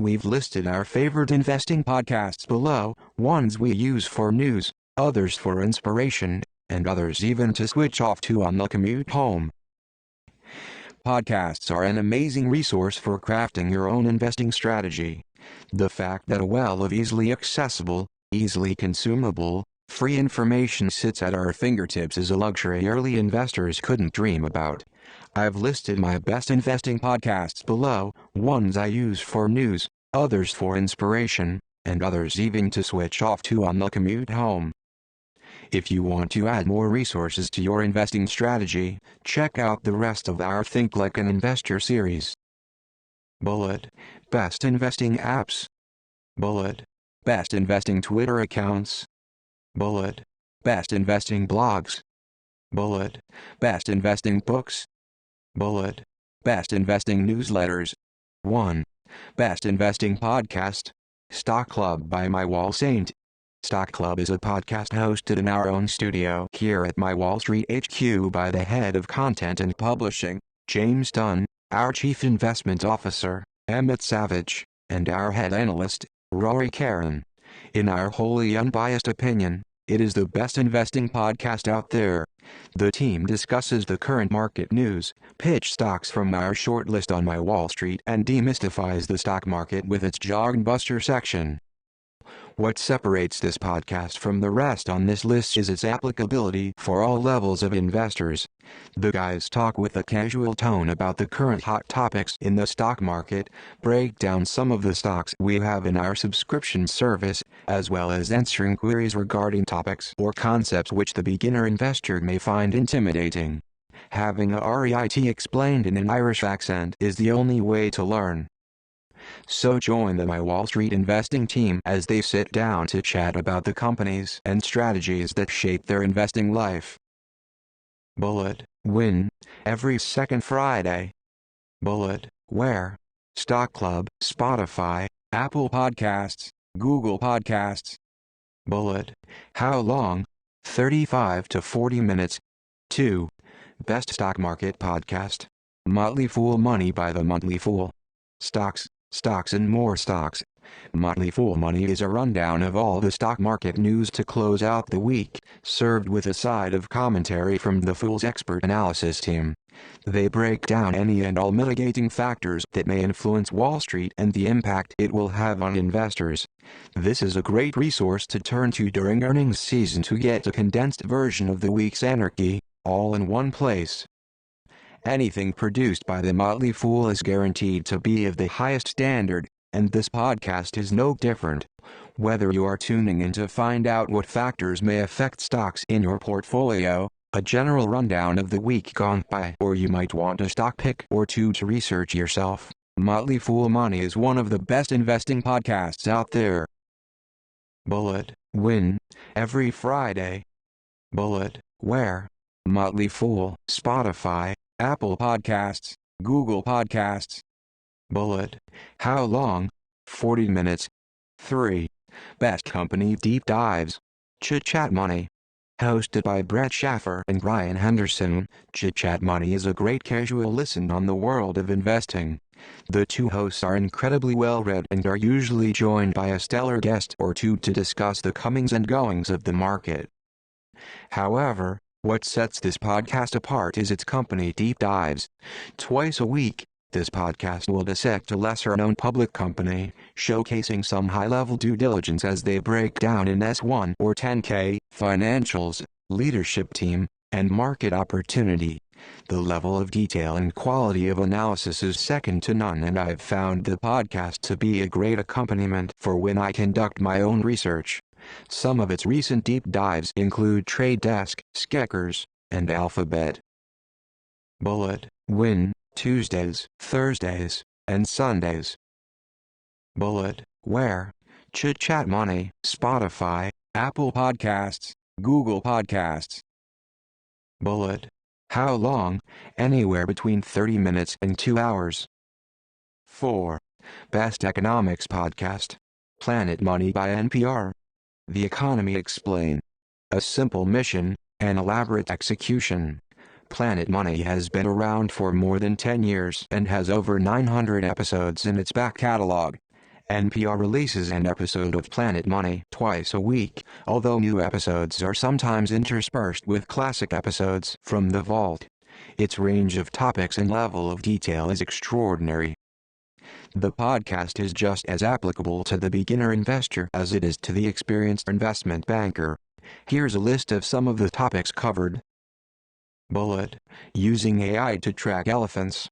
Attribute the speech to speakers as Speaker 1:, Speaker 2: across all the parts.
Speaker 1: We've listed our favorite investing podcasts below, ones we use for news, others for inspiration, and others even to switch off to on the commute home. Podcasts are an amazing resource for crafting your own investing strategy. The fact that a well of easily accessible, easily consumable, free information sits at our fingertips is a luxury early investors couldn't dream about. I've listed my best investing podcasts below, ones I use for news, others for inspiration, and others even to switch off to on the commute home. If you want to add more resources to your investing strategy, check out the rest of our Think Like an Investor series. Bullet. Best investing apps. Bullet. Best investing Twitter accounts. Bullet. Best investing blogs. Bullet. Best investing books. Bullet. Best investing newsletters. 1. Best investing podcast. Stock Club by My Wall Saint. Stock Club is a podcast hosted in our own studio here at My Wall Street HQ by the head of content and publishing, James Dunn, our chief investment officer, Emmett Savage, and our head analyst, Rory Caron. In our wholly unbiased opinion, it is the best investing podcast out there. The team discusses the current market news, pitch stocks from our short list on My Wall Street, and demystifies the stock market with its jargon buster section. What separates this podcast from the rest on this list is its applicability for all levels of investors. The guys talk with a casual tone about the current hot topics in the stock market, break down some of the stocks we have in our subscription service, as well as answering queries regarding topics or concepts which the beginner investor may find intimidating. Having a REIT explained in an Irish accent is the only way to learn. So join the My Wall Street investing team as they sit down to chat about the companies and strategies that shape their investing life. Bullet. Win. Every second Friday. Bullet. Where? Stock Club, Spotify, Apple Podcasts, Google Podcasts. Bullet. How long? 35 to 40 minutes. 2. Best Stock Market Podcast. Motley Fool Money by the Motley Fool. Stocks, and more stocks. Motley Fool Money is a rundown of all the stock market news to close out the week, served with a side of commentary from the Fool's expert analysis team. They break down any and all mitigating factors that may influence Wall Street and the impact it will have on investors. This is a great resource to turn to during earnings season to get a condensed version of the week's anarchy, all in one place. Anything produced by the Motley Fool is guaranteed to be of the highest standard, and this podcast is no different. Whether you are tuning in to find out what factors may affect stocks in your portfolio, a general rundown of the week gone by, or you might want a stock pick or two to research yourself, Motley Fool Money is one of the best investing podcasts out there. Bullet. Win. Every Friday. Bullet. Where? Motley Fool, Spotify, Apple Podcasts, Google Podcasts. Bullet. How long? 40 minutes. 3. Best Company Deep Dives. Chit Chat Money. Hosted by Brett Schaffer and Ryan Henderson, Chit Chat Money is a great casual listen on the world of investing. The two hosts are incredibly well read and are usually joined by a stellar guest or two to discuss the comings and goings of the market. However, what sets this podcast apart is its company deep dives. Twice a week, this podcast will dissect a lesser-known public company, showcasing some high-level due diligence as they break down in S1 or 10K, financials, leadership team, and market opportunity. The level of detail and quality of analysis is second to none, and I've found the podcast to be a great accompaniment for when I conduct my own research. Some of its recent deep dives include Trade Desk, Skechers, and Alphabet. Bullet. Win. Tuesdays, Thursdays, and Sundays. Bullet. Where? Chit Chat Money, Spotify, Apple Podcasts, Google Podcasts. Bullet. How long? Anywhere between 30 minutes and 2 hours. 4. Best Economics Podcast. Planet Money by NPR. The Economy Explained. A simple mission, an elaborate execution. Planet Money has been around for more than 10 years and has over 900 episodes in its back catalog. NPR releases an episode of Planet Money twice a week, although new episodes are sometimes interspersed with classic episodes from the vault. Its range of topics and level of detail is extraordinary. The podcast is just as applicable to the beginner investor as it is to the experienced investment banker. Here's a list of some of the topics covered. Bullet. Using AI to track elephants.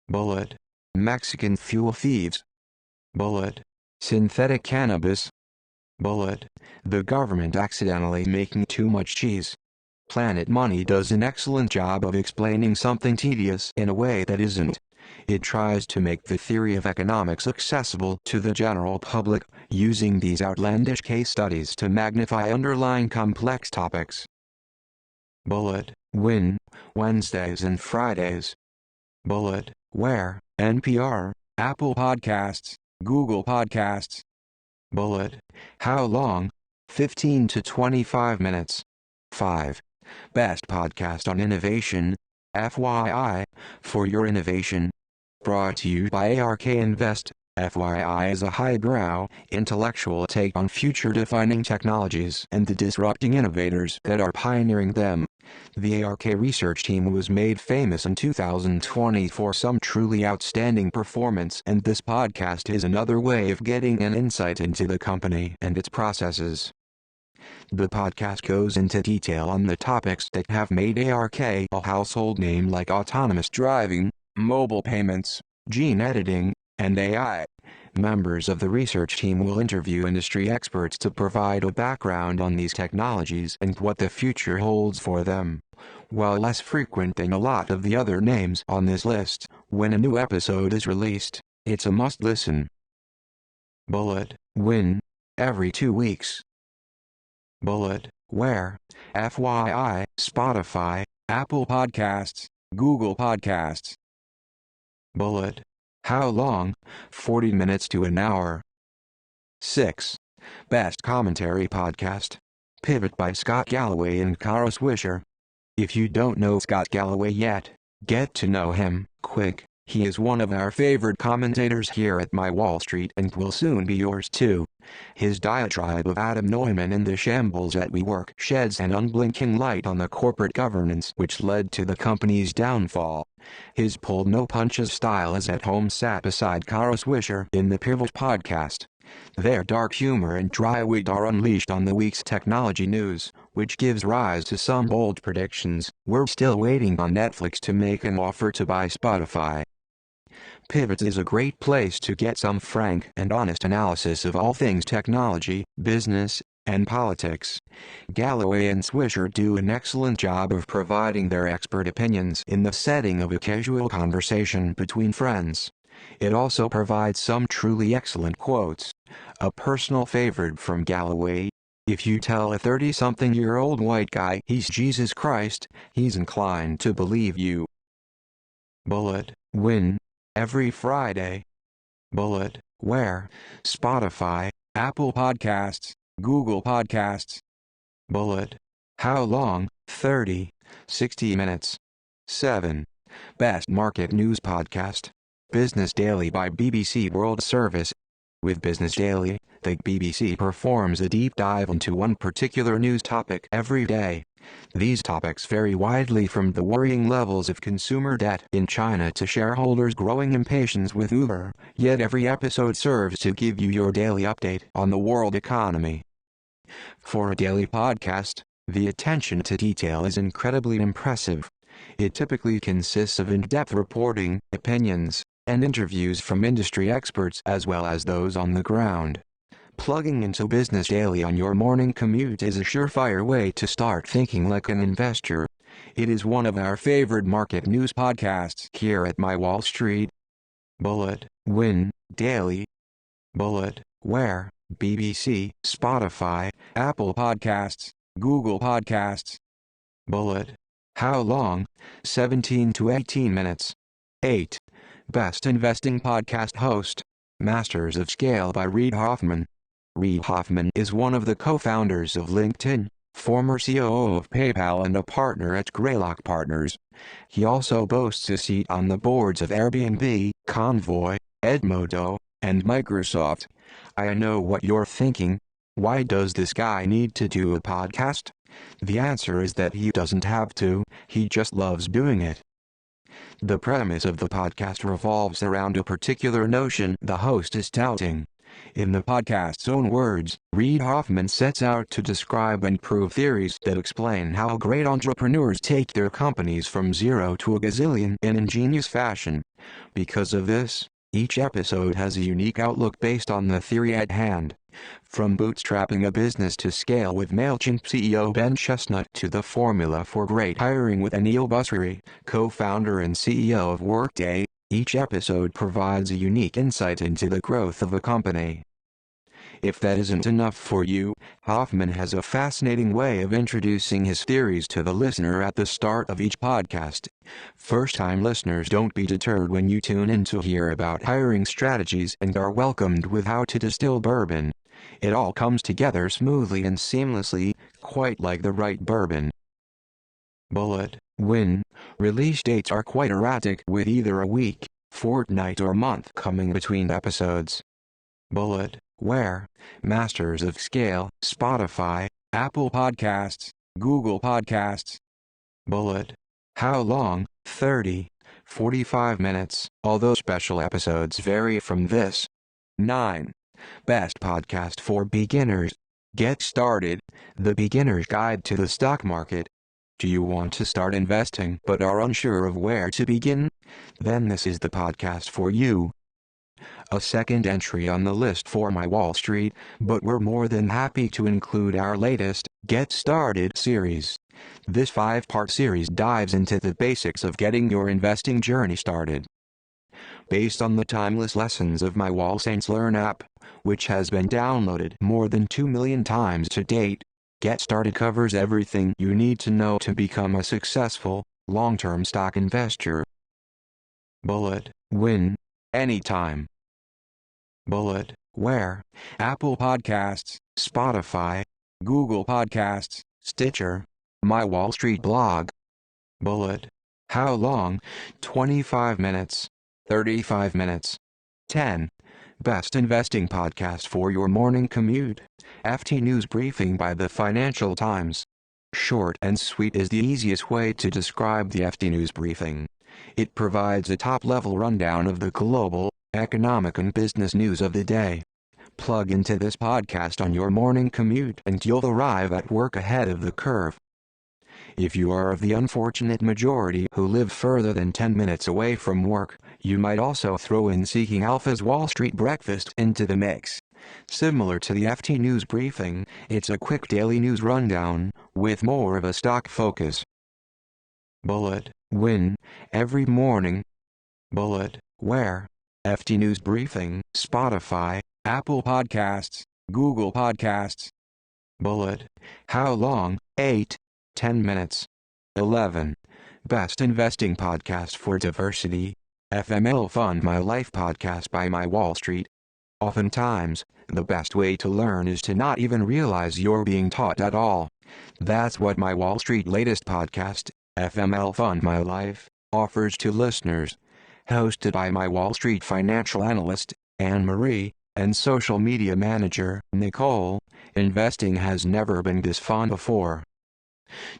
Speaker 1: Bullet. Mexican fuel thieves. Bullet. Synthetic cannabis. Bullet. The government accidentally making too much cheese. Planet Money does an excellent job of explaining something tedious in a way that isn't. It tries to make the theory of economics accessible to the general public, using these outlandish case studies to magnify underlying complex topics. Bullet. When, Wednesdays and Fridays. Bullet. Where, NPR, Apple Podcasts, Google Podcasts. Bullet. How long? 15 to 25 minutes. 5. Best podcast on innovation, FYI, for your innovation. Brought to you by ARK Invest. FYI is a highbrow, intellectual take on future-defining technologies and the disrupting innovators that are pioneering them. The ARK research team was made famous in 2020 for some truly outstanding performance, and this podcast is another way of getting an insight into the company and its processes. The podcast goes into detail on the topics that have made ARK a household name, like autonomous driving, mobile payments, gene editing, and AI. Members of the research team will interview industry experts to provide a background on these technologies and what the future holds for them. While less frequent than a lot of the other names on this list, when a new episode is released, it's a must-listen. Bullet. When? Every 2 weeks. Bullet. Where? FYI, Spotify, Apple Podcasts, Google Podcasts. Bullet. How long? 40 minutes to an hour. 6. Best commentary podcast. Pivot by Scott Galloway and Kara Swisher. If you don't know Scott Galloway yet, get to know him quick. He is one of our favorite commentators here at My Wall Street and will soon be yours too. His diatribe of Adam Neumann and the shambles at WeWork sheds an unblinking light on the corporate governance which led to the company's downfall. His pull-no-punches style is at home sat beside Kara Swisher in the Pivot podcast. Their dark humor and dry wit are unleashed on the week's technology news, which gives rise to some bold predictions. We're still waiting on Netflix to make an offer to buy Spotify. Pivot is a great place to get some frank and honest analysis of all things technology, business, and politics. Galloway and Swisher do an excellent job of providing their expert opinions in the setting of a casual conversation between friends. It also provides some truly excellent quotes. A personal favorite from Galloway: if you tell a 30-something-year-old white guy he's Jesus Christ, he's inclined to believe you. Bullet. When? Every Friday. Bullet. Where? Spotify, Apple Podcasts, Google Podcasts. Bullet. How long? 30, 60 minutes. 7. Best market news podcast. Business Daily by BBC World Service. With Business Daily, the BBC performs a deep dive into one particular news topic every day. These topics vary widely, from the worrying levels of consumer debt in China to shareholders' growing impatience with Uber, yet every episode serves to give you your daily update on the world economy. For a daily podcast, the attention to detail is incredibly impressive. It typically consists of in-depth reporting, opinions, and interviews from industry experts as well as those on the ground. Plugging into Business Daily on your morning commute is a surefire way to start thinking like an investor. It is one of our favorite market news podcasts here at My Wall Street. Bullet. When? Daily. Bullet. Where? BBC, Spotify, Apple Podcasts, Google Podcasts. Bullet. How long? 17 to 18 minutes. 8. Best investing podcast host. Masters of Scale by Reid Hoffman. Reid Hoffman is one of the co-founders of LinkedIn, former COO of PayPal and a partner at Greylock Partners. He also boasts a seat on the boards of Airbnb, Convoy, Edmodo, and Microsoft. I know what you're thinking. Why does this guy need to do a podcast? The answer is that he doesn't have to, he just loves doing it. The premise of the podcast revolves around a particular notion the host is touting. In the podcast's own words, Reid Hoffman sets out to describe and prove theories that explain how great entrepreneurs take their companies from zero to a gazillion in ingenious fashion. Because of this, each episode has a unique outlook based on the theory at hand. From bootstrapping a business to scale with MailChimp CEO Ben Chestnut to the formula for great hiring with Anil Basri, co-founder and CEO of Workday, each episode provides a unique insight into the growth of a company. If that isn't enough for you, Hoffman has a fascinating way of introducing his theories to the listener at the start of each podcast. First-time listeners, don't be deterred when you tune in to hear about hiring strategies and are welcomed with how to distill bourbon. It all comes together smoothly and seamlessly, quite like the right bourbon. Bullet. Win. Release dates are quite erratic, with either a week, fortnight or month coming between episodes. Bullet. Where? Masters of Scale, Spotify, Apple Podcasts, Google Podcasts. Bullet. How long? 30, 45 minutes, although special episodes vary from this. 9. Best podcast for beginners. Get started. The Beginner's Guide to the Stock Market. Do you want to start investing but are unsure of where to begin? Then this is the podcast for you. A second entry on the list for My Wall Street, but we're more than happy to include our latest, Get Started series. This 5-part series dives into the basics of getting your investing journey started. Based on the timeless lessons of My Wall Saints Learn app, which has been downloaded more than 2 million times to date, Get Started covers everything you need to know to become a successful, long-term stock investor. Bullet. Win. Anytime. Bullet. Where? Apple Podcasts, Spotify, Google Podcasts, Stitcher, My Wall Street blog. Bullet. How long? 25 minutes. 35 minutes. 10. Best investing podcast for your morning commute. FT News Briefing by the Financial Times. Short and sweet is the easiest way to describe the FT News Briefing. It provides a top-level rundown of the global, economic and business news of the day. Plug into this podcast on your morning commute and you'll arrive at work ahead of the curve. If you are of the unfortunate majority who live further than 10 minutes away from work, you might also throw in Seeking Alpha's Wall Street Breakfast into the mix. Similar to the FT News Briefing, it's a quick daily news rundown, with more of a stock focus. Bullet. Win. Every morning. Bullet. Where? FT News Briefing, Spotify, Apple Podcasts, Google Podcasts. Bullet. How long? 8. 10 minutes. 11. Best investing podcast for diversity. FML Fund My Life podcast by My Wall Street. Oftentimes, the best way to learn is to not even realize you're being taught at all. That's what My Wall Street latest podcast, FML Fund My Life, offers to listeners. Hosted by My Wall Street financial analyst, Anne-Marie, and social media manager, Nicole, investing has never been this fun before.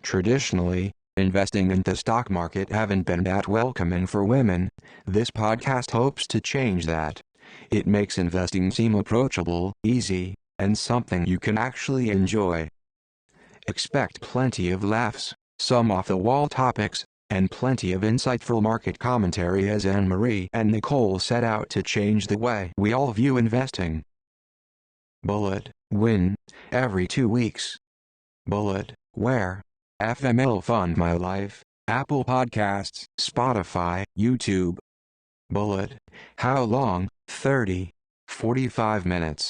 Speaker 1: Traditionally, investing in the stock market haven't been that welcoming for women. This podcast hopes to change that. It makes investing seem approachable, easy, and something you can actually enjoy. Expect plenty of laughs, some off-the-wall topics, and plenty of insightful market commentary as Anne-Marie and Nicole set out to change the way we all view investing. Bullet. Win. Every 2 weeks. Bullet. Where? FML Fund My Life, Apple Podcasts, Spotify, YouTube. Bullet. How long? 30, 45 minutes.